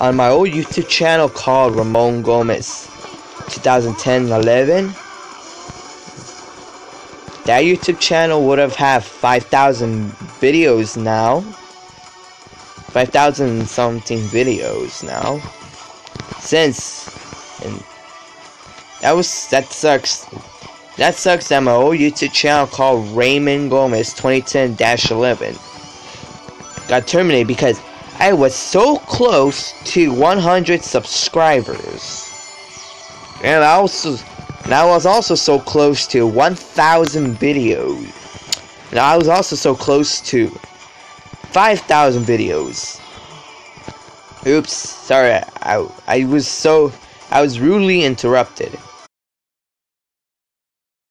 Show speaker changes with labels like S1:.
S1: on my old YouTube channel called Ramon Gomez 2010-11. That YouTube channel would have had 5,000 videos now. 5,000 something videos now. Since, and that sucks. That sucks that my old YouTube channel called Raymond Gomez 2010-11 got terminated because I was so close to 100 subscribers. And I was also so close to 1,000 videos. And I was also so close to 5,000 videos. Oops, sorry, I was rudely interrupted.